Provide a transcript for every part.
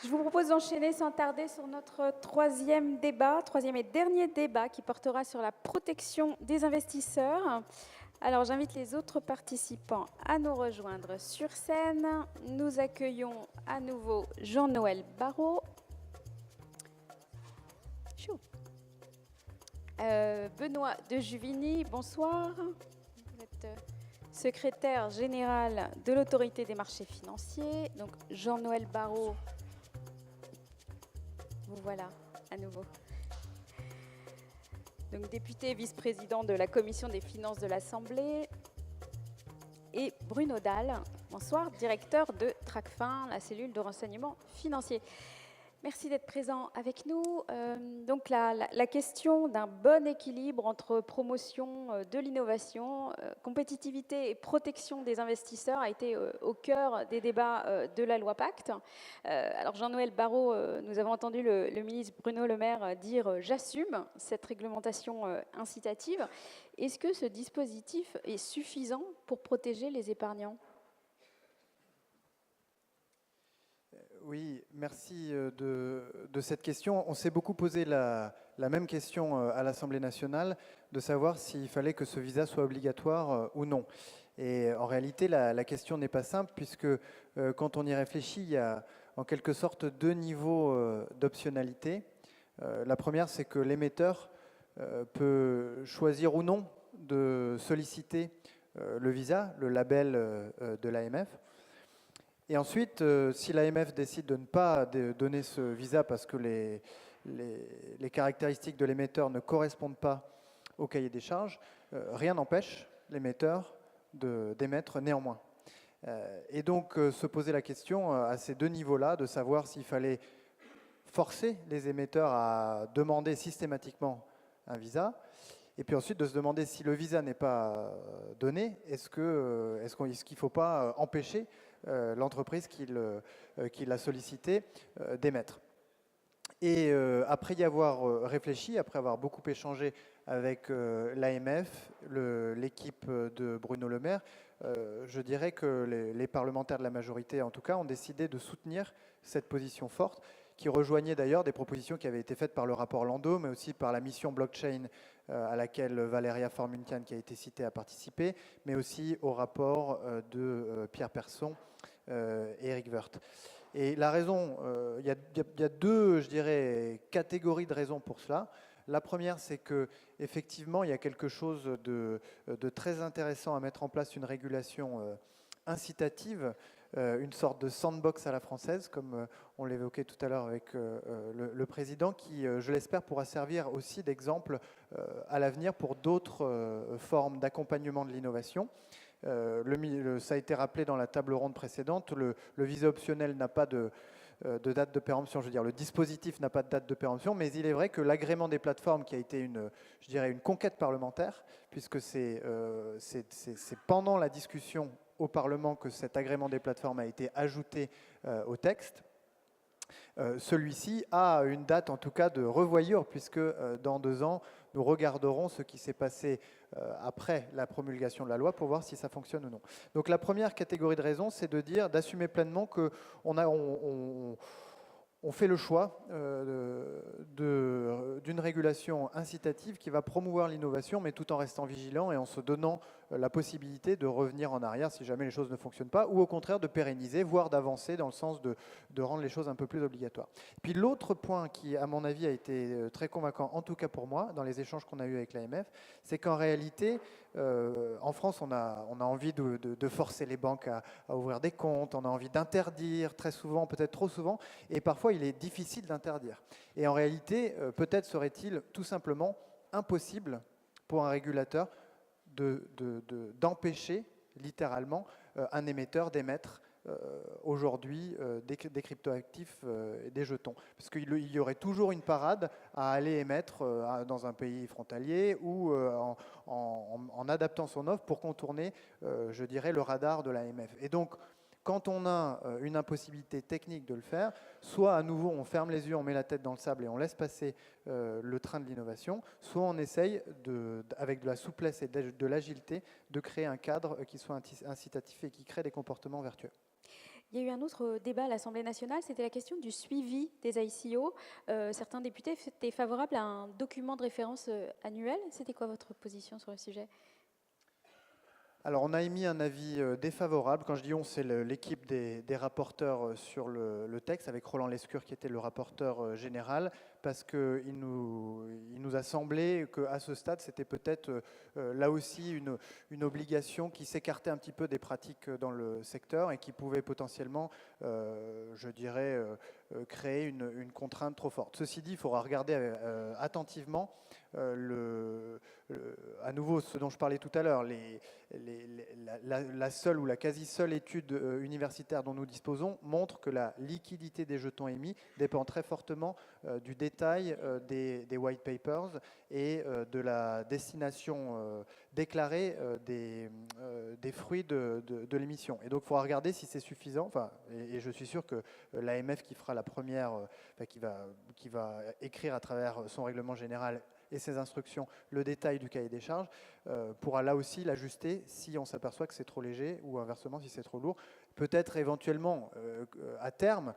Je vous propose d'enchaîner sans tarder sur notre troisième et dernier débat qui portera sur la protection des investisseurs. Alors j'invite les autres participants à nous rejoindre sur scène. Nous accueillons à nouveau Jean-Noël Barrot, Benoît de Juvigny, bonsoir. Vous êtes secrétaire général de l'autorité des marchés financiers. Donc Jean-Noël Barrot, vous voilà à nouveau. Donc député et vice-président de la commission des finances de l'Assemblée. Et Bruno Dalle, bonsoir, directeur de Tracfin, la cellule de renseignement financier. Merci d'être présent avec nous. Donc la question d'un bon équilibre entre promotion de l'innovation, compétitivité et protection des investisseurs a été au cœur des débats de la loi Pacte. Alors Jean-Noël Barrot, nous avons entendu le ministre Bruno Le Maire dire « j'assume cette réglementation incitative ». Est-ce que ce dispositif est suffisant pour protéger les épargnants ? Oui, merci de cette question. On s'est beaucoup posé la même question à l'Assemblée nationale, de savoir s'il fallait que ce visa soit obligatoire ou non. Et en réalité, la question n'est pas simple, puisque quand on y réfléchit, il y a en quelque sorte deux niveaux d'optionnalité. La première, c'est que l'émetteur peut choisir ou non de solliciter le visa, le label de l'AMF. Et ensuite, si l'AMF décide de ne pas donner ce visa parce que les caractéristiques de l'émetteur ne correspondent pas au cahier des charges, rien n'empêche l'émetteur d'émettre néanmoins. Et donc, se poser la question à ces deux niveaux-là, de savoir s'il fallait forcer les émetteurs à demander systématiquement un visa, et puis ensuite de se demander si le visa n'est pas donné, est-ce qu'il ne faut pas empêcher l'entreprise qui l'a sollicité d'émettre. Et après y avoir réfléchi, après avoir beaucoup échangé avec l'AMF, l'équipe de Bruno Le Maire, je dirais que les parlementaires de la majorité, en tout cas, ont décidé de soutenir cette position forte, qui rejoignait d'ailleurs des propositions qui avaient été faites par le rapport Landau, mais aussi par la mission blockchain à laquelle Valéria Faure-Muntian, qui a été citée, a participé, mais aussi au rapport de Pierre Persson et Éric Woerth. Et la raison, il y a deux, je dirais, catégories de raisons pour cela. La première, c'est qu'effectivement, il y a quelque chose de très intéressant à mettre en place, une régulation incitative, une sorte de sandbox à la française, comme on l'évoquait tout à l'heure avec le président, qui, je l'espère, pourra servir aussi d'exemple à l'avenir pour d'autres formes d'accompagnement de l'innovation. Ça a été rappelé dans la table ronde précédente, le visa optionnel n'a pas de date de péremption, je veux dire, le dispositif n'a pas de date de péremption, mais il est vrai que l'agrément des plateformes, qui a été je dirais une conquête parlementaire, puisque c'est pendant la discussion au Parlement que cet agrément des plateformes a été ajouté au texte. Celui-ci a une date en tout cas de revoyure, puisque dans 2 ans, nous regarderons ce qui s'est passé après la promulgation de la loi pour voir si ça fonctionne ou non. Donc la première catégorie de raisons, c'est d'assumer pleinement qu'on fait le choix d'une régulation incitative qui va promouvoir l'innovation, mais tout en restant vigilant et en se donnant la possibilité de revenir en arrière si jamais les choses ne fonctionnent pas, ou au contraire de pérenniser, voire d'avancer dans le sens de rendre les choses un peu plus obligatoires. Puis l'autre point qui, à mon avis, a été très convaincant, en tout cas pour moi, dans les échanges qu'on a eus avec l'AMF, c'est qu'en réalité, en France, on a envie de forcer les banques à ouvrir des comptes, on a envie d'interdire très souvent, peut-être trop souvent, et parfois il est difficile d'interdire. Et en réalité, peut-être serait-il tout simplement impossible pour un régulateur d'empêcher littéralement un émetteur d'émettre aujourd'hui des cryptoactifs et des jetons. Parce qu'il y aurait toujours une parade à aller émettre dans un pays frontalier ou en adaptant son offre pour contourner, je dirais, le radar de l'AMF. Et donc, quand on a une impossibilité technique de le faire, soit à nouveau on ferme les yeux, on met la tête dans le sable et on laisse passer le train de l'innovation, soit on essaye, avec de la souplesse et de l'agilité, de créer un cadre qui soit incitatif et qui crée des comportements vertueux. Il y a eu un autre débat à l'Assemblée nationale, c'était la question du suivi des ICO. Certains députés étaient favorables à un document de référence annuel. C'était quoi votre position sur le sujet ? Alors, on a émis un avis défavorable. Quand je dis on, c'est l'équipe des rapporteurs sur le texte, avec Roland Lescure qui était le rapporteur général, parce qu'il nous a semblé qu'à ce stade, c'était peut-être là aussi une obligation qui s'écartait un petit peu des pratiques dans le secteur et qui pouvait potentiellement, je dirais, créer une contrainte trop forte. Ceci dit, il faudra regarder attentivement à nouveau ce dont je parlais tout à l'heure, la seule ou la quasi-seule étude universitaire dont nous disposons montre que la liquidité des jetons émis dépend très fortement du détail des white papers et de la destination déclarée des fruits de l'émission. Et donc, il faudra regarder si c'est suffisant. Enfin, et je suis sûr que l'AMF qui fera la première, qui va écrire à travers son règlement général et ses instructions le détail du cahier des charges, pourra là aussi l'ajuster si on s'aperçoit que c'est trop léger ou inversement si c'est trop lourd. Peut-être éventuellement à terme,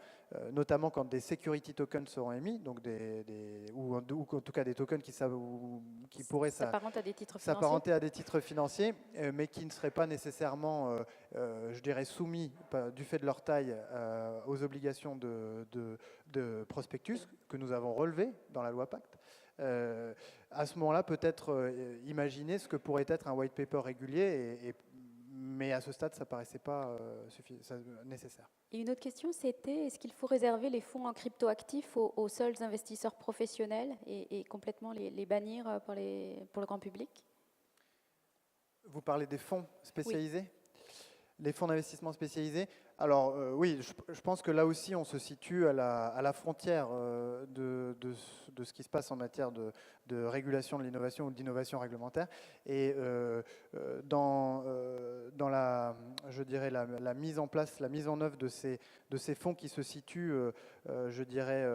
notamment quand des security tokens seront émis, donc ou en tout cas des tokens qui pourraient s'apparenter à des titres financiers, mais qui ne seraient pas nécessairement, je dirais, soumis du fait de leur taille aux obligations de prospectus que nous avons relevées dans la loi Pacte. À ce moment-là, peut-être imaginer ce que pourrait être un white paper régulier, mais à ce stade, ça ne paraissait pas nécessaire. Et une autre question, c'était est-ce qu'il faut réserver les fonds en cryptoactifs aux seuls investisseurs professionnels et complètement les bannir pour le grand public ? Vous parlez des fonds spécialisés ? Oui. Les fonds d'investissement spécialisés. Alors oui, je pense que là aussi on se situe à la frontière de ce qui se passe en matière de régulation de l'innovation ou d'innovation réglementaire. Et dans je dirais la mise en place, la mise en œuvre de ces fonds qui se situent, je dirais,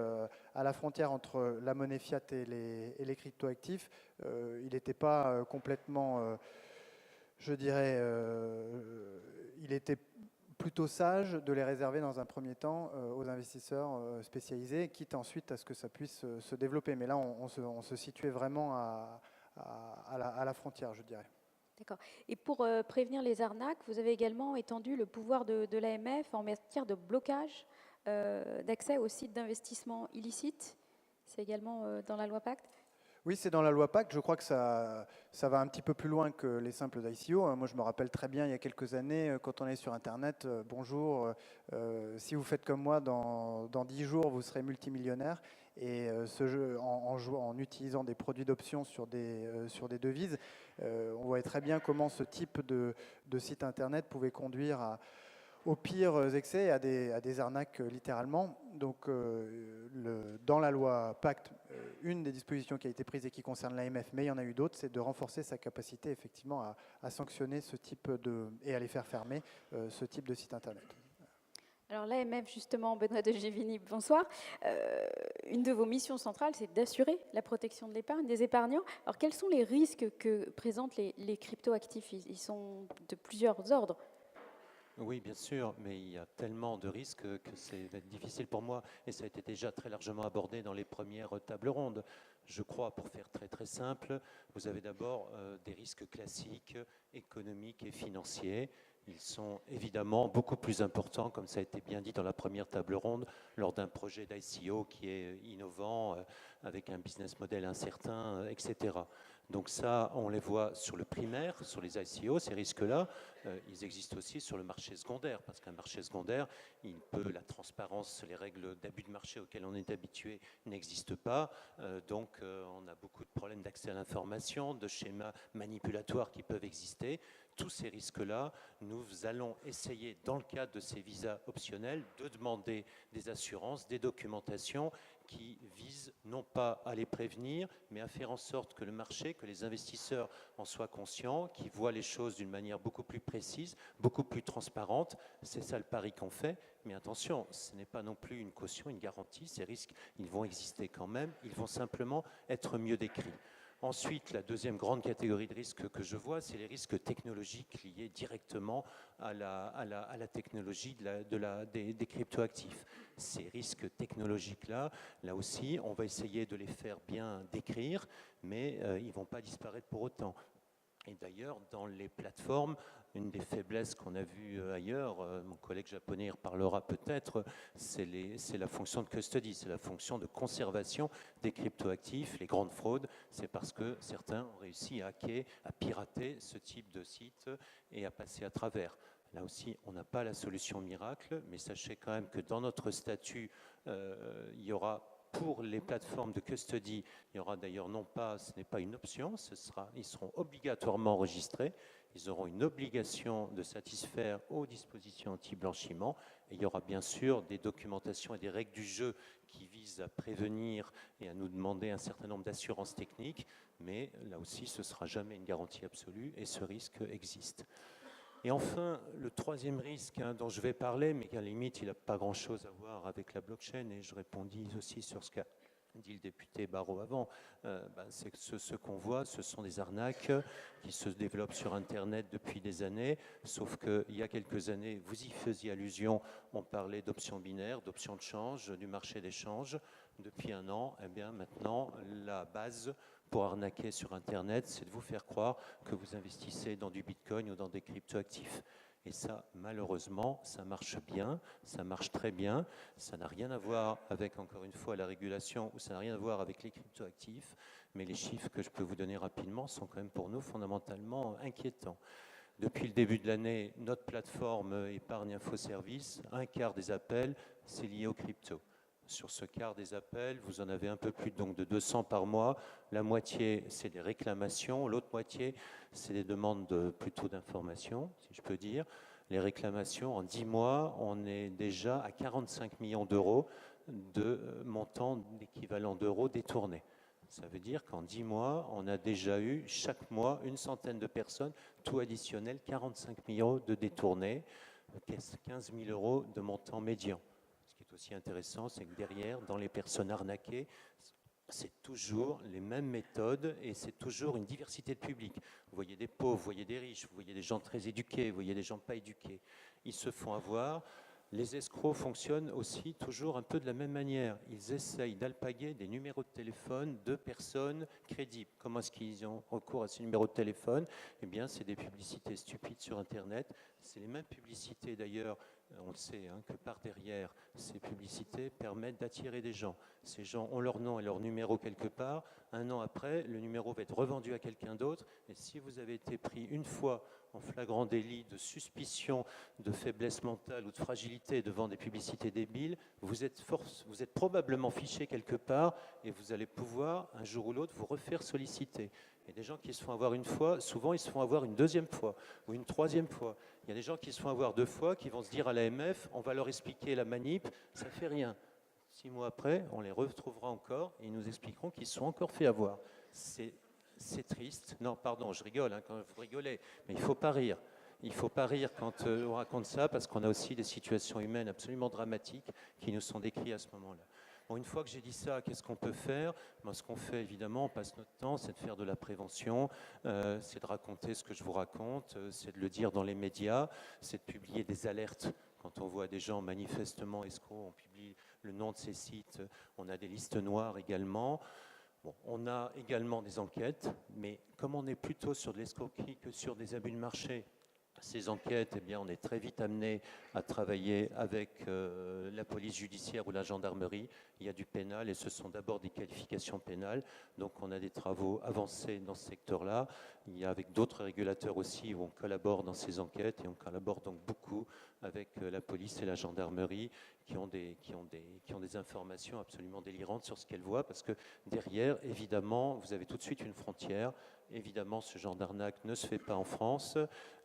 à la frontière entre la monnaie fiat et les cryptoactifs, il n'était pas complètement... je dirais, il était plutôt sage de les réserver dans un premier temps aux investisseurs spécialisés, quitte ensuite à ce que ça puisse se développer. Mais là, on se situait vraiment à la frontière, je dirais. D'accord. Et pour prévenir les arnaques, vous avez également étendu le pouvoir de l'AMF en matière de blocage d'accès aux sites d'investissement illicites. C'est également dans la loi Pacte ? Oui, c'est dans la loi Pacte. Je crois que ça va un petit peu plus loin que les simples ICO. Moi, je me rappelle très bien, il y a quelques années, quand on est sur Internet, bonjour, si vous faites comme moi, dans 10 jours, vous serez multimillionnaire. Et ce jeu, en utilisant des produits d'options sur des devises, on voyait très bien comment ce type de site Internet pouvait conduire aux pires excès, à des arnaques littéralement. Donc dans la loi Pacte, une des dispositions qui a été prise et qui concerne l'AMF, mais il y en a eu d'autres, c'est de renforcer sa capacité effectivement à sanctionner ce type et à les faire fermer ce type de site Internet. Alors l'AMF, justement, Benoît de Givigny, bonsoir. Une de vos missions centrales, c'est d'assurer la protection de l'épargne des épargnants. Alors quels sont les risques que présentent les cryptoactifs ? Ils sont de plusieurs ordres. Oui, bien sûr, mais il y a tellement de risques que c'est difficile pour moi, et ça a été déjà très largement abordé dans les premières tables rondes. Je crois, pour faire très très simple, vous avez d'abord des risques classiques, économiques et financiers. Ils sont évidemment beaucoup plus importants, comme ça a été bien dit dans la première table ronde, lors d'un projet d'ICO qui est innovant, avec un business model incertain, etc. Donc ça, on les voit sur le primaire, sur les ICO, ces risques-là. Ils existent aussi sur le marché secondaire, parce qu'un marché secondaire, la transparence, les règles d'abus de marché auxquelles on est habitué n'existent pas. Donc on a beaucoup de problèmes d'accès à l'information, de schémas manipulatoires qui peuvent exister. Tous ces risques-là, nous allons essayer, dans le cadre de ces visas optionnels, de demander des assurances, des documentations qui visent non pas à les prévenir, mais à faire en sorte que le marché, que les investisseurs en soient conscients, qu'ils voient les choses d'une manière beaucoup plus précise, beaucoup plus transparente. C'est ça le pari qu'on fait. Mais attention, ce n'est pas non plus une caution, une garantie. Ces risques, ils vont exister quand même. Ils vont simplement être mieux décrits. Ensuite, la deuxième grande catégorie de risques que je vois, c'est les risques technologiques liés directement à la technologie des cryptoactifs. Ces risques technologiques-là, là aussi, on va essayer de les faire bien décrire, mais ils ne vont pas disparaître pour autant. Et d'ailleurs, dans les plateformes, une des faiblesses qu'on a vues ailleurs, mon collègue japonais y reparlera peut-être, c'est la fonction de custody, c'est la fonction de conservation des cryptoactifs. Les grandes fraudes, c'est parce que certains ont réussi à hacker, à pirater ce type de site et à passer à travers. Là aussi, on n'a pas la solution miracle, mais sachez quand même que dans notre statut, il y aura pour les plateformes de custody, il y aura d'ailleurs non pas, ce n'est pas une option, ils seront obligatoirement enregistrés, ils auront une obligation de satisfaire aux dispositions anti-blanchiment, et il y aura bien sûr des documentations et des règles du jeu qui visent à prévenir et à nous demander un certain nombre d'assurances techniques, mais là aussi ce ne sera jamais une garantie absolue et ce risque existe. Et enfin, le troisième risque dont je vais parler, mais qu'à la limite, il n'a pas grand-chose à voir avec la blockchain, et je répondis aussi sur ce qu'a dit le député Barrot avant, c'est que ce qu'on voit, ce sont des arnaques qui se développent sur Internet depuis des années, sauf qu'il y a quelques années, vous y faisiez allusion, on parlait d'options binaires, d'options de change, du marché d'échange. Depuis un an, eh bien maintenant, la base pour arnaquer sur Internet, c'est de vous faire croire que vous investissez dans du Bitcoin ou dans des cryptoactifs. Et ça, malheureusement, ça marche bien, ça marche très bien. Ça n'a rien à voir avec, encore une fois, la régulation, ou ça n'a rien à voir avec les cryptoactifs. Mais les chiffres que je peux vous donner rapidement sont quand même pour nous fondamentalement inquiétants. Depuis le début de l'année, notre plateforme Épargne Info Service, un quart des appels, c'est lié aux cryptos. Sur ce quart des appels, vous en avez un peu plus donc de 200 par mois. La moitié, c'est des réclamations. L'autre moitié, c'est des demandes plutôt d'informations, si je peux dire. Les réclamations, en 10 mois, on est déjà à 45 millions d'euros de montant d'équivalent d'euros détournés. Ça veut dire qu'en 10 mois, on a déjà eu chaque mois une centaine de personnes, tout additionnel, 45 millions de détournés, 15 000 euros de montant médian. Ce qui est aussi intéressant, c'est que derrière, dans les personnes arnaquées, c'est toujours les mêmes méthodes et c'est toujours une diversité de public. Vous voyez des pauvres, vous voyez des riches, vous voyez des gens très éduqués, vous voyez des gens pas éduqués. Ils se font avoir. Les escrocs fonctionnent aussi toujours un peu de la même manière. Ils essayent d'alpaguer des numéros de téléphone de personnes crédibles. Comment est-ce qu'ils ont recours à ces numéros de téléphone? Eh bien, c'est des publicités stupides sur Internet. C'est les mêmes publicités d'ailleurs, on le sait, que par derrière, ces publicités permettent d'attirer des gens. Ces gens ont leur nom et leur numéro quelque part. Un an après, le numéro va être revendu à quelqu'un d'autre. Et si vous avez été pris une fois en flagrant délit de suspicion de faiblesse mentale ou de fragilité devant des publicités débiles, vous êtes probablement fiché quelque part et vous allez pouvoir, un jour ou l'autre, vous refaire solliciter. Il y a des gens qui se font avoir une fois, souvent ils se font avoir une deuxième fois ou une troisième fois. Il y a des gens qui se font avoir 2 fois, qui vont se dire à l'AMF, on va leur expliquer la manip, ça ne fait rien. 6 mois après, on les retrouvera encore et ils nous expliqueront qu'ils se sont encore fait avoir. C'est triste. Non, pardon, je rigole quand vous rigolez, mais il ne faut pas rire. Il ne faut pas rire quand on raconte ça parce qu'on a aussi des situations humaines absolument dramatiques qui nous sont décrites à ce moment-là. Bon, une fois que j'ai dit ça, qu'est-ce qu'on peut faire? Ce qu'on fait, évidemment, on passe notre temps, c'est de faire de la prévention, c'est de raconter ce que je vous raconte, c'est de le dire dans les médias, c'est de publier des alertes. Quand on voit des gens manifestement escrocs, on publie le nom de ces sites, on a des listes noires également. Bon, on a également des enquêtes, mais comme on est plutôt sur de l'escroquerie que sur des abus de marché, ces enquêtes, eh bien, on est très vite amené à travailler avec la police judiciaire ou la gendarmerie. Il y a du pénal et ce sont d'abord des qualifications pénales. Donc on a des travaux avancés dans ce secteur-là. Il y a avec d'autres régulateurs aussi où on collabore dans ces enquêtes et on collabore donc beaucoup avec la police et la gendarmerie qui ont des informations absolument délirantes sur ce qu'elles voient parce que derrière, évidemment, vous avez tout de suite une frontière. Évidemment, ce genre d'arnaque ne se fait pas en France.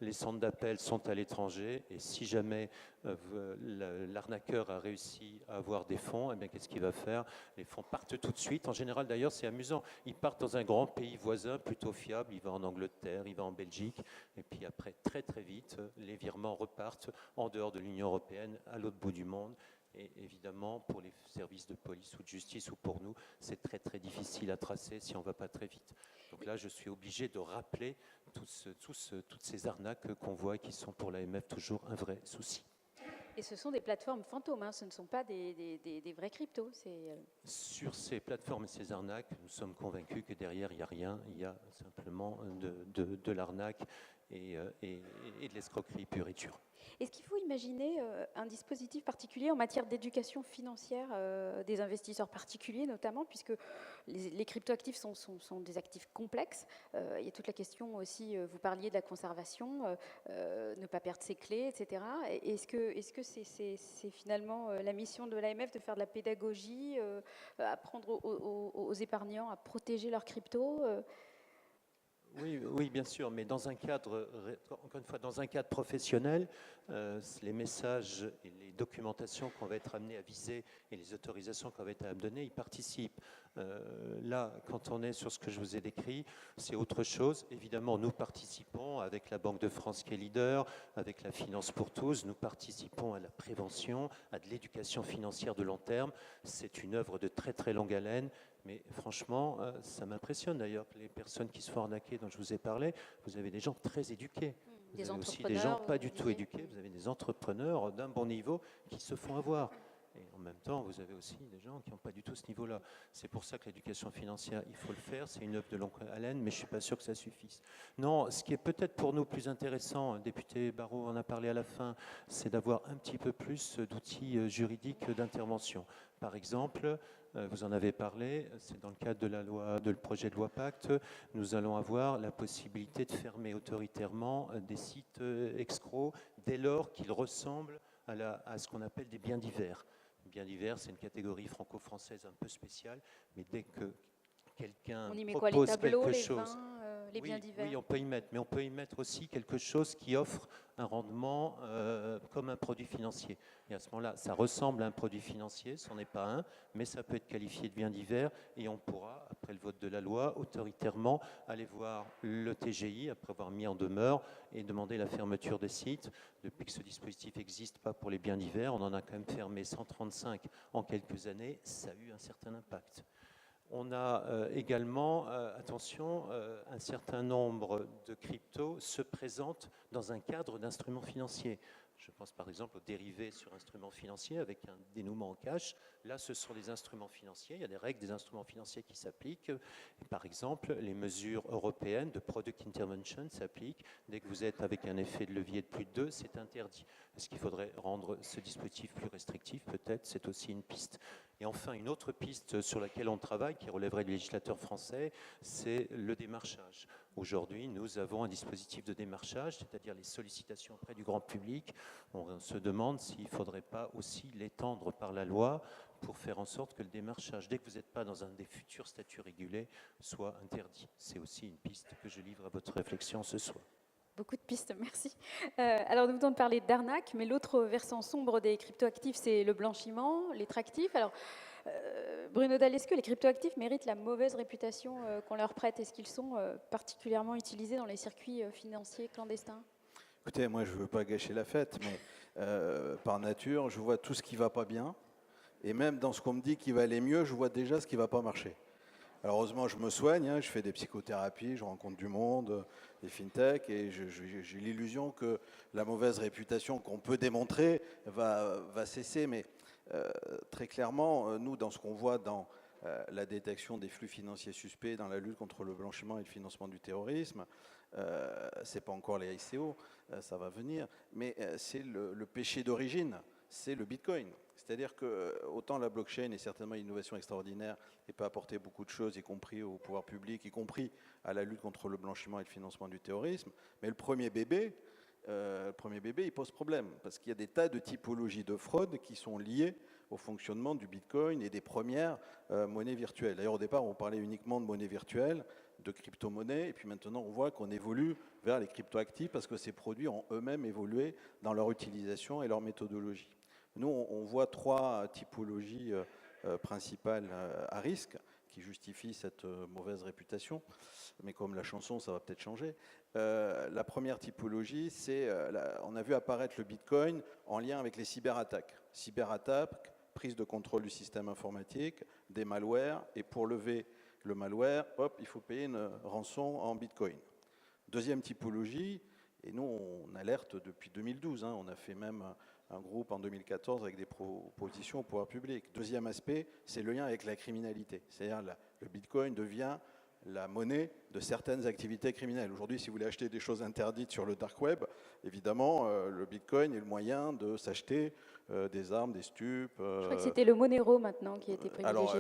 Les centres d'appel sont à l'étranger. Et si jamais l'arnaqueur a réussi à avoir des fonds, eh bien, qu'est-ce qu'il va faire? Les fonds partent tout de suite. En général, d'ailleurs, c'est amusant. Ils partent dans un grand pays voisin, plutôt fiable. Il va en Angleterre, il va en Belgique. Et puis après, très très vite, les virements repartent en dehors de l'Union européenne, à l'autre bout du monde. Et évidemment, pour les services de police ou de justice ou pour nous, c'est très très difficile à tracer si on ne va pas très vite. Donc là, je suis obligé de rappeler toutes ces arnaques qu'on voit et qui sont pour l'AMF toujours un vrai souci. Et ce sont des plateformes fantômes, hein, ce ne sont pas des vrais cryptos. Sur ces plateformes et ces arnaques, nous sommes convaincus que derrière, il n'y a rien, il y a simplement de l'arnaque et de l'escroquerie pure et dure. Est-ce qu'il faut imaginer un dispositif particulier en matière d'éducation financière des investisseurs particuliers, notamment, puisque les cryptoactifs sont des actifs complexes. Il y a toute la question aussi, vous parliez de la conservation, ne pas perdre ses clés, etc. Est-ce que c'est finalement la mission de l'AMF de faire de la pédagogie, apprendre aux épargnants à protéger leurs cryptos Oui, bien sûr, mais dans un cadre, encore une fois, dans un cadre professionnel, les messages et les documentations qu'on va être amenés à viser et les autorisations qu'on va être amenés à donner, ils participent. Là, quand on est sur ce que je vous ai décrit, c'est autre chose. Évidemment, nous participons avec la Banque de France qui est leader, avec la Finance pour tous, nous participons à la prévention, à de l'éducation financière de long terme. C'est une œuvre de très très longue haleine. Mais franchement, ça m'impressionne d'ailleurs que les personnes qui se font arnaquer dont je vous ai parlé, vous avez des gens très éduqués. Vous avez aussi des gens pas du tout éduqués, vous avez des entrepreneurs d'un bon niveau qui se font avoir. Et en même temps, vous avez aussi des gens qui n'ont pas du tout ce niveau-là. C'est pour ça que l'éducation financière, il faut le faire. C'est une œuvre de longue haleine, mais je ne suis pas sûr que ça suffise. Non, ce qui est peut-être pour nous plus intéressant, député Barrot en a parlé à la fin, c'est d'avoir un petit peu plus d'outils juridiques d'intervention. Par exemple, vous en avez parlé, c'est dans le cadre de la loi, de le projet de loi Pacte, nous allons avoir la possibilité de fermer autoritairement des sites escrocs dès lors qu'ils ressemblent à ce qu'on appelle des biens divers. Biens divers, c'est une catégorie franco-française un peu spéciale, mais dès que quelqu'un propose quelque chose, les biens divers. Oui, on peut y mettre, mais on peut y mettre aussi quelque chose qui offre un rendement comme un produit financier. Et à ce moment-là, ça ressemble à un produit financier, ce n'en est pas un, mais ça peut être qualifié de bien divers et on pourra, après le vote de la loi, autoritairement aller voir le TGI, après avoir mis en demeure et demander la fermeture des sites. Depuis que ce dispositif n'existe pas pour les biens divers, on en a quand même fermé 135 en quelques années, ça a eu un certain impact. On a également, attention, un certain nombre de cryptos se présentent dans un cadre d'instruments financiers. Je pense par exemple aux dérivés sur instruments financiers avec un dénouement en cash. Là, ce sont des instruments financiers. Il y a des règles des instruments financiers qui s'appliquent. Et par exemple, les mesures européennes de Product Intervention s'appliquent. Dès que vous êtes avec un effet de levier de plus de 2, c'est interdit. Est-ce qu'il faudrait rendre ce dispositif plus restrictif? Peut-être, c'est aussi une piste. Et enfin, une autre piste sur laquelle on travaille, qui relèverait du législateur français, c'est le démarchage. Aujourd'hui, nous avons un dispositif de démarchage, c'est-à-dire les sollicitations auprès du grand public. On se demande s'il ne faudrait pas aussi l'étendre par la loi pour faire en sorte que le démarchage, dès que vous n'êtes pas dans un des futurs statuts régulés, soit interdit. C'est aussi une piste que je livre à votre réflexion ce soir. Beaucoup de pistes, merci. Alors, nous venons de parler d'arnaque, mais l'autre versant sombre des cryptoactifs, c'est le blanchiment, les tractifs. Alors, Bruno Dalle, est-ce que les cryptoactifs méritent la mauvaise réputation qu'on leur prête? Est-ce qu'ils sont particulièrement utilisés dans les circuits financiers clandestins? Écoutez, moi, je ne veux pas gâcher la fête, mais par nature, je vois tout ce qui ne va pas bien. Et même dans ce qu'on me dit qui va aller mieux, je vois déjà ce qui ne va pas marcher. Alors, heureusement, je me soigne, hein, je fais des psychothérapies, je rencontre du monde, des fintechs, et j'ai l'illusion que la mauvaise réputation qu'on peut démontrer va cesser. Mais très clairement, nous, dans ce qu'on voit dans la détection des flux financiers suspects, dans la lutte contre le blanchiment et le financement du terrorisme, ce n'est pas encore les ICO, ça va venir, mais c'est le péché d'origine, c'est le Bitcoin. C'est-à-dire que autant la blockchain est certainement une innovation extraordinaire et peut apporter beaucoup de choses, y compris au pouvoir public, y compris à la lutte contre le blanchiment et le financement du terrorisme, mais le premier bébé, il pose problème, parce qu'il y a des tas de typologies de fraude qui sont liées au fonctionnement du Bitcoin et des premières monnaies virtuelles. D'ailleurs, au départ, on parlait uniquement de monnaie virtuelle, de crypto-monnaies, et puis maintenant, on voit qu'on évolue vers les crypto-actifs parce que ces produits ont eux-mêmes évolué dans leur utilisation et leur méthodologie. Nous, on voit trois typologies principales à risque qui justifient cette mauvaise réputation, mais comme la chanson, ça va peut-être changer. La première typologie, c'est, on a vu apparaître le Bitcoin en lien avec les cyberattaques. Cyberattaques, prise de contrôle du système informatique, des malwares, et pour lever le malware, hop, il faut payer une rançon en Bitcoin. Deuxième typologie, et nous on alerte depuis 2012, on a fait même un groupe en 2014 avec des propositions au pouvoir public. Deuxième aspect, c'est le lien avec la criminalité. C'est-à-dire le Bitcoin devient la monnaie de certaines activités criminelles. Aujourd'hui, si vous voulez acheter des choses interdites sur le dark web, évidemment, le Bitcoin est le moyen de s'acheter des armes, des stupes. Je crois que c'était le Monero maintenant qui a été privilégié. Alors,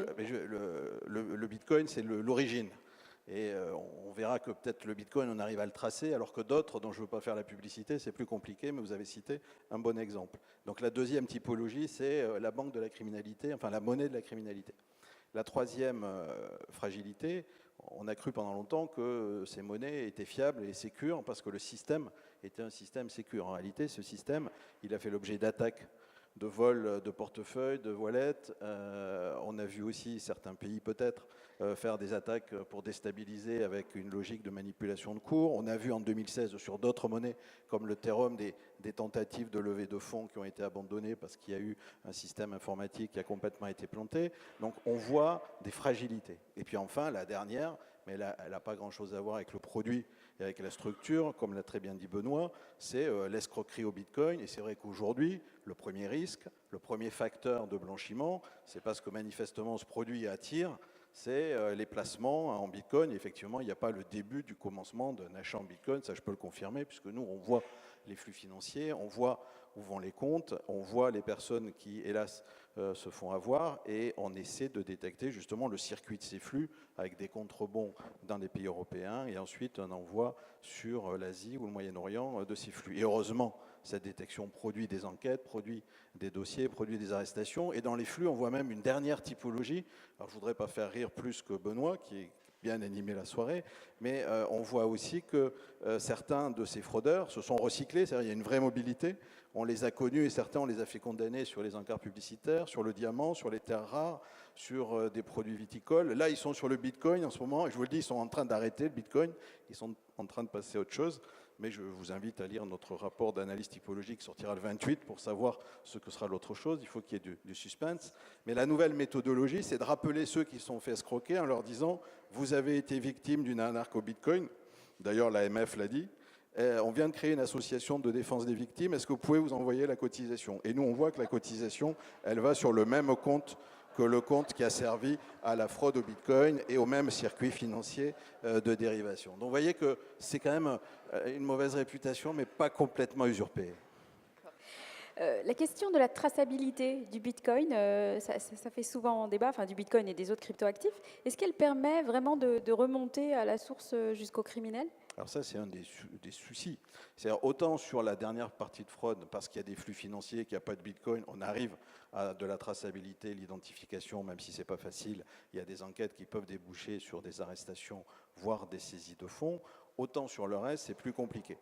le Bitcoin, c'est l'origine. Et on verra que peut-être le Bitcoin, on arrive à le tracer, alors que d'autres, dont je ne veux pas faire la publicité, c'est plus compliqué, mais vous avez cité un bon exemple. Donc la deuxième typologie, c'est la banque de la criminalité, enfin la monnaie de la criminalité. La troisième fragilité, on a cru pendant longtemps que ces monnaies étaient fiables et sécures parce que le système était un système sécure. En réalité, ce système, il a fait l'objet d'attaques, de vols de portefeuilles, de wallets. On a vu aussi certains pays peut-être faire des attaques pour déstabiliser avec une logique de manipulation de cours. On a vu en 2016 sur d'autres monnaies comme le Ethereum des tentatives de levée de fonds qui ont été abandonnées parce qu'il y a eu un système informatique qui a complètement été planté. Donc on voit des fragilités. Et puis enfin, la dernière, mais elle n'a pas grand-chose à voir avec le produit et avec la structure, comme l'a très bien dit Benoît, c'est l'escroquerie au Bitcoin. Et c'est vrai qu'aujourd'hui, le premier risque, le premier facteur de blanchiment, c'est parce que manifestement ce produit attire, c'est les placements en Bitcoin. Et effectivement, il n'y a pas le début du commencement d'un achat en Bitcoin, ça je peux le confirmer, puisque nous, on voit les flux financiers, on voit où vont les comptes, on voit les personnes qui, hélas, se font avoir, et on essaie de détecter justement le circuit de ces flux avec des comptes rebonds dans les pays européens, et ensuite un envoi sur l'Asie ou le Moyen-Orient de ces flux. Et heureusement, cette détection produit des enquêtes, produit des dossiers, produit des arrestations, et dans les flux, on voit même une dernière typologie. Alors je ne voudrais pas faire rire plus que Benoît, qui est bien animé la soirée, mais on voit aussi que certains de ces fraudeurs se sont recyclés, c'est-à-dire il y a une vraie mobilité, on les a connus et certains on les a fait condamner sur les encarts publicitaires, sur le diamant, sur les terres rares, sur des produits viticoles. Là, ils sont sur le Bitcoin en ce moment, et je vous le dis, ils sont en train d'arrêter le Bitcoin, ils sont en train de passer à autre chose. Mais je vous invite à lire notre rapport d'analyse typologique qui sortira le 28 pour savoir ce que sera l'autre chose. Il faut qu'il y ait du suspense. Mais la nouvelle méthodologie, c'est de rappeler ceux qui se sont fait escroquer en leur disant « Vous avez été victime d'une arnaque au Bitcoin ». D'ailleurs, l'AMF l'a dit. On vient de créer une association de défense des victimes. Est-ce que vous pouvez vous envoyer la cotisation? Et nous, on voit que la cotisation, elle va sur le même compte que le compte qui a servi à la fraude au Bitcoin et au même circuit financier de dérivation. Donc vous voyez que c'est quand même une mauvaise réputation, mais pas complètement usurpée. La question de la traçabilité du Bitcoin, ça fait souvent débat, enfin du Bitcoin et des autres cryptoactifs. Est-ce qu'elle permet vraiment de remonter à la source jusqu'aux criminels? Alors ça, c'est un des soucis. C'est-à-dire autant sur la dernière partie de fraude, parce qu'il y a des flux financiers, qu'il n'y a pas de Bitcoin, on arrive à de la traçabilité, l'identification, même si ce n'est pas facile. Il y a des enquêtes qui peuvent déboucher sur des arrestations, voire des saisies de fonds. Autant sur le reste, c'est plus compliqué.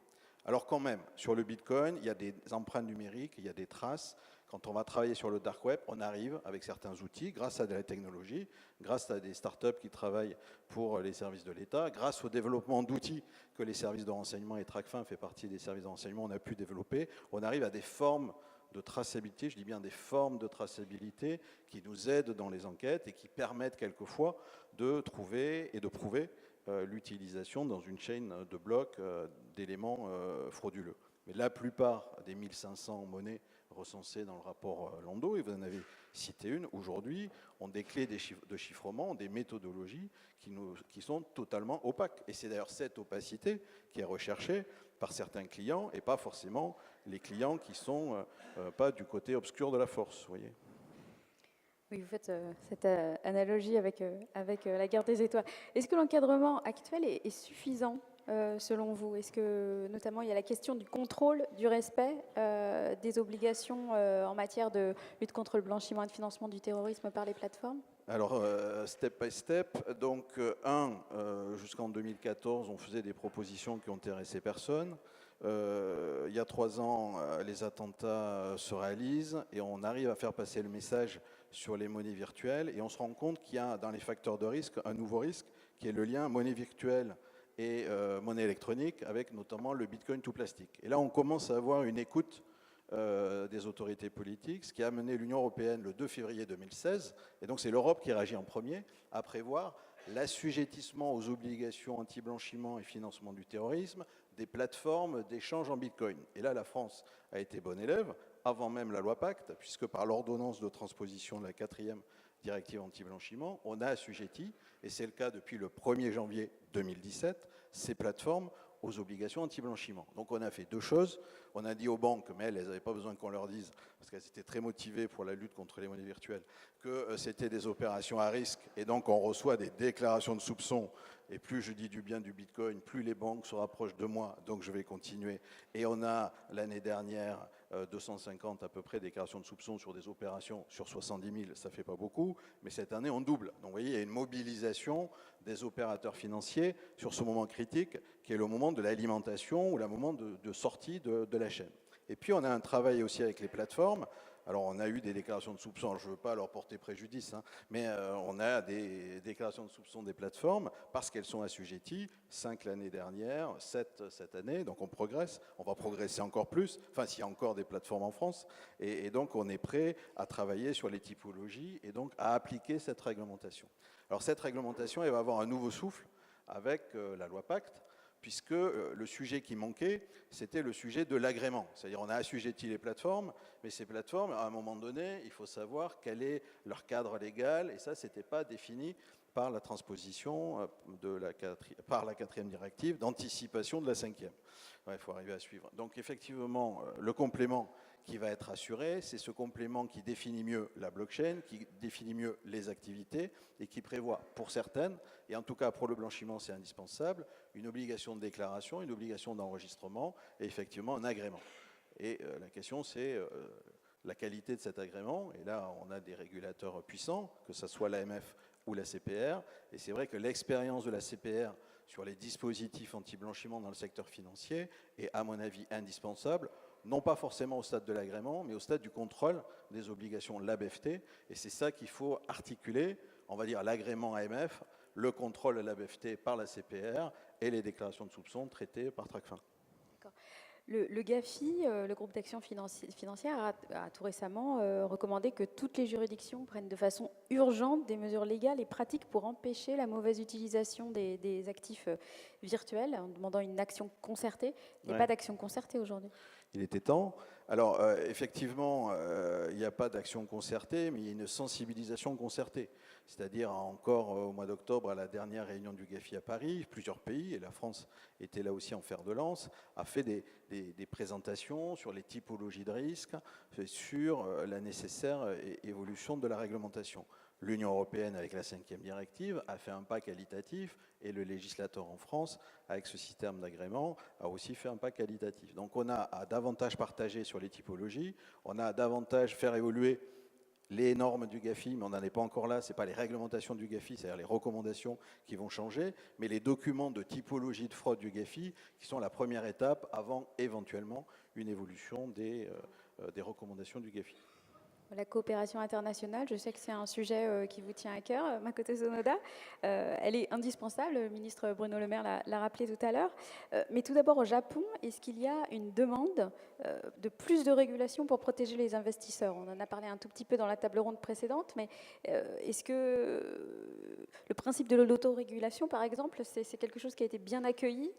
Alors quand même, sur le Bitcoin, il y a des empreintes numériques, il y a des traces. Quand on va travailler sur le dark web, on arrive avec certains outils, grâce à de la technologie, grâce à des startups qui travaillent pour les services de l'État, grâce au développement d'outils que les services de renseignement et Tracfin fait partie des services de renseignement, on a pu développer. On arrive à des formes de traçabilité, je dis bien des formes de traçabilité qui nous aident dans les enquêtes et qui permettent quelquefois de trouver et de prouver l'utilisation dans une chaîne de blocs d'éléments frauduleux. Mais la plupart des 1500 monnaies recensées dans le rapport Landau, et vous en avez cité une, aujourd'hui, ont des clés de chiffrement, des méthodologies qui sont totalement opaques. Et c'est d'ailleurs cette opacité qui est recherchée par certains clients, et pas forcément les clients qui ne sont pas du côté obscur de la force, vous voyez. Oui, vous faites cette analogie avec la guerre des étoiles. Est-ce que l'encadrement actuel est suffisant selon vous? Est-ce que, notamment, il y a la question du contrôle, du respect des obligations en matière de lutte contre le blanchiment et de financement du terrorisme par les plateformes? Alors, step by step, donc jusqu'en 2014, on faisait des propositions qui ont intéressé personne. Il y a 3 ans, les attentats se réalisent et on arrive à faire passer le message sur les monnaies virtuelles et on se rend compte qu'il y a dans les facteurs de risque un nouveau risque qui est le lien monnaie virtuelle et monnaie électronique avec notamment le bitcoin tout plastique. Et là, on commence à avoir une écoute des autorités politiques, ce qui a amené l'Union européenne le 2 février 2016, et donc c'est l'Europe qui réagit en premier, à prévoir l'assujettissement aux obligations anti-blanchiment et financement du terrorisme des plateformes d'échange en bitcoin. Et là, la France a été bonne élève, avant même la loi Pacte, puisque par l'ordonnance de transposition de la 4e directive anti-blanchiment, on a assujetti, et c'est le cas depuis le 1er janvier 2017, ces plateformes aux obligations anti-blanchiment. Donc on a fait 2 choses. On a dit aux banques, mais elles n'avaient pas besoin qu'on leur dise, parce qu'elles étaient très motivées pour la lutte contre les monnaies virtuelles, que c'était des opérations à risque. Et donc on reçoit des déclarations de soupçons. Et plus je dis du bien du Bitcoin, plus les banques se rapprochent de moi. Donc je vais continuer. Et on a l'année dernière 250 à peu près déclarations de soupçons sur des opérations sur 70 000. Ça ne fait pas beaucoup. Mais cette année, on double. Donc vous voyez, il y a une mobilisation des opérateurs financiers sur ce moment critique qui est le moment de l'alimentation ou le moment de sortie de la chaîne. Et puis on a un travail aussi avec les plateformes. Alors on a eu des déclarations de soupçons, je ne veux pas leur porter préjudice, mais on a des déclarations de soupçons des plateformes parce qu'elles sont assujetties, 5 l'année dernière, 7 cette année, donc on progresse, on va progresser encore plus, enfin s'il y a encore des plateformes en France, et donc on est prêt à travailler sur les typologies et donc à appliquer cette réglementation. Alors cette réglementation, elle va avoir un nouveau souffle avec la loi Pacte, puisque le sujet qui manquait, c'était le sujet de l'agrément. C'est-à-dire on a assujetti les plateformes, mais ces plateformes, à un moment donné, il faut savoir quel est leur cadre légal, et ça, ce n'était pas défini par la transposition par la 4e directive d'anticipation de la 5e. Ouais, il faut arriver à suivre. Donc effectivement, le complément qui va être assuré, c'est ce complément qui définit mieux la blockchain, qui définit mieux les activités et qui prévoit pour certaines, et en tout cas pour le blanchiment c'est indispensable, une obligation de déclaration, une obligation d'enregistrement et effectivement un agrément. Et la question c'est la qualité de cet agrément, et là on a des régulateurs puissants, que ce soit l'AMF ou la CPR, et c'est vrai que l'expérience de la CPR sur les dispositifs anti-blanchiment dans le secteur financier est à mon avis indispensable, non pas forcément au stade de l'agrément, mais au stade du contrôle des obligations LABFT, et c'est ça qu'il faut articuler, on va dire l'agrément AMF, le contrôle de l'ABFT par la CPR et les déclarations de soupçons traitées par Tracfin. Le GAFI, le groupe d'action financière, a tout récemment recommandé que toutes les juridictions prennent de façon urgente des mesures légales et pratiques pour empêcher la mauvaise utilisation des actifs virtuels, en demandant une action concertée. Il n'y a pas d'action concertée aujourd'hui. Il était temps. Alors, effectivement, il n'y a pas d'action concertée, mais il y a une sensibilisation concertée. C'est-à-dire, encore au mois d'octobre, à la dernière réunion du GAFI à Paris, plusieurs pays, et la France était là aussi en fer de lance, a fait des présentations sur les typologies de risques, sur la nécessaire évolution de la réglementation. L'Union européenne, avec la 5e directive, a fait un pas qualitatif, et le législateur en France, avec ce système d'agrément, a aussi fait un pas qualitatif. Donc on a à davantage partager sur les typologies, on a à davantage faire évoluer les normes du GAFI, mais on n'en est pas encore là, ce n'est pas les réglementations du GAFI, c'est-à-dire les recommandations qui vont changer, mais les documents de typologie de fraude du GAFI, qui sont la première étape avant éventuellement une évolution des recommandations du GAFI. La coopération internationale, je sais que c'est un sujet qui vous tient à cœur, Makoto Sonoda. Elle est indispensable, le ministre Bruno Le Maire l'a rappelé tout à l'heure. Mais tout d'abord, au Japon, est-ce qu'il y a une demande de plus de régulation pour protéger les investisseurs? On en a parlé un tout petit peu dans la table ronde précédente, mais est-ce que le principe de l'autorégulation, par exemple, c'est quelque chose qui a été bien accueilli?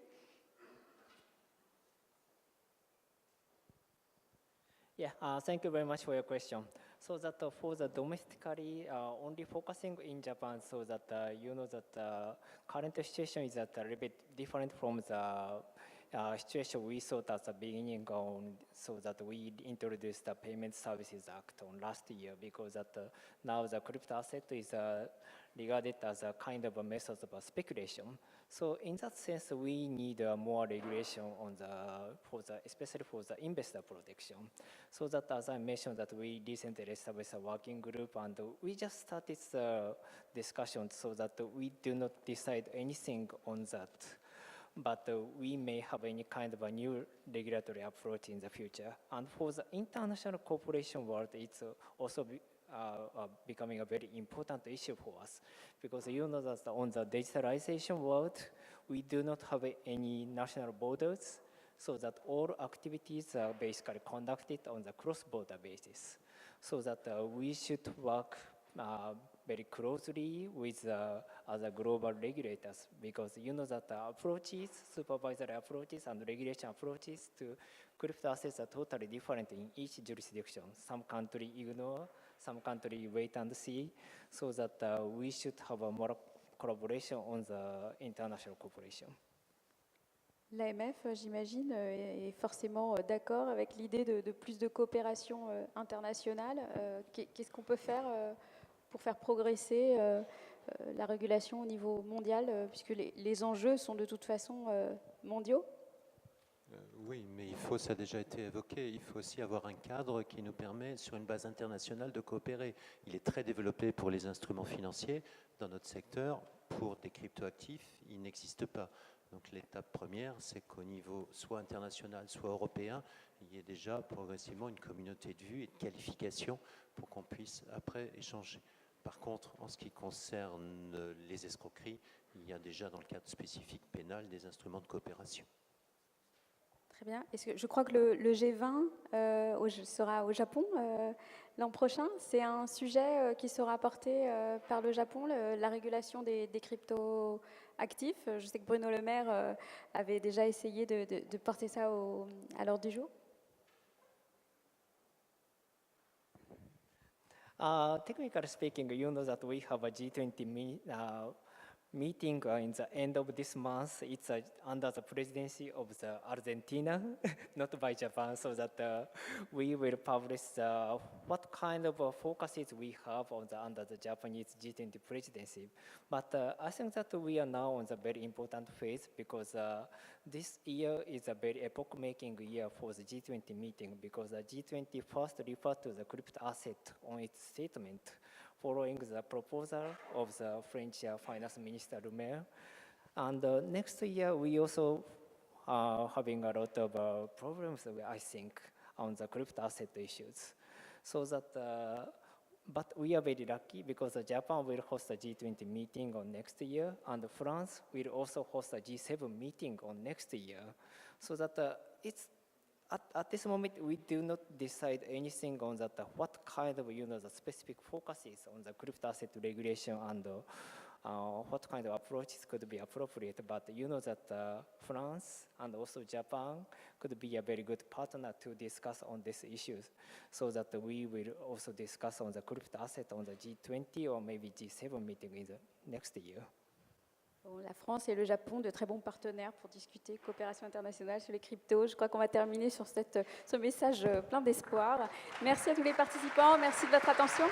Yeah, thank you very much for your question. So that for the domestically only focusing in Japan, so that you know that current situation is that a little bit different from the situation we thought at the beginning on, so that we introduced the Payment Services Act on last year, because that now the crypto asset is regarded as a kind of a method of speculation. So in that sense, we need more regulation on especially for the investor protection. So that, as I mentioned, that we recently established a working group, and we just started the discussion so that we do not decide anything on that. but we may have any kind of a new regulatory approach in the future. And for the international cooperation world, it's also becoming a very important issue for us, because you know that on the digitalization world, we do not have any national borders, so that all activities are basically conducted on the cross-border basis. So that we should work very closely with other global regulators, because you know that approaches, supervisory approaches and regulation approaches to crypto assets are totally different in each jurisdiction. Some country ignore, some country wait and see, so that we should have a more collaboration on the international cooperation. L'AMF, j'imagine, est forcément d'accord avec l'idée de plus de coopération internationale. Qu'est-ce qu'on peut faire pour faire progresser la régulation au niveau mondial, puisque les enjeux sont de toute façon mondiaux? Oui, mais il faut, ça a déjà été évoqué, il faut aussi avoir un cadre qui nous permet, sur une base internationale, de coopérer. Il est très développé pour les instruments financiers. Dans notre secteur, pour des cryptoactifs, il n'existe pas. Donc l'étape première, c'est qu'au niveau soit international, soit européen, il y ait déjà progressivement une communauté de vues et de qualification pour qu'on puisse après échanger. Par contre, en ce qui concerne les escroqueries, il y a déjà dans le cadre spécifique pénal des instruments de coopération. Très bien. Je crois que le G20 sera au Japon l'an prochain. C'est un sujet qui sera porté par le Japon, la régulation des crypto-actifs. Je sais que Bruno Le Maire avait déjà essayé de porter ça à l'ordre du jour. Technically speaking, you know that we have a G20 meeting in the end of this month. It's under the presidency of the Argentina, not by Japan, so that we will publish what kind of focuses we have on under the Japanese G20 presidency. But I think that we are now on the very important phase, because this year is a very epoch-making year for the G20 meeting, because the G20 first referred to the crypto asset on its statement, following the proposal of the French Finance Minister Le Maire. And next year, we also are having a lot of problems, I think, on the crypto asset issues. So that, but we are very lucky, because Japan will host a G20 meeting on next year, and France will also host a G7 meeting on next year. So that it's at this moment, we do not decide anything on that, what kind of, the specific focuses on the crypto asset regulation and what kind of approaches could be appropriate. But you know that France and also Japan could be a very good partner to discuss on these issues, so that we will also discuss on the crypto asset on the G20 or maybe G7 meeting in the next year. Bon, la France et le Japon, de très bons partenaires pour discuter coopération internationale sur les cryptos. Je crois qu'on va terminer sur ce message plein d'espoir. Merci à tous les participants, merci de votre attention.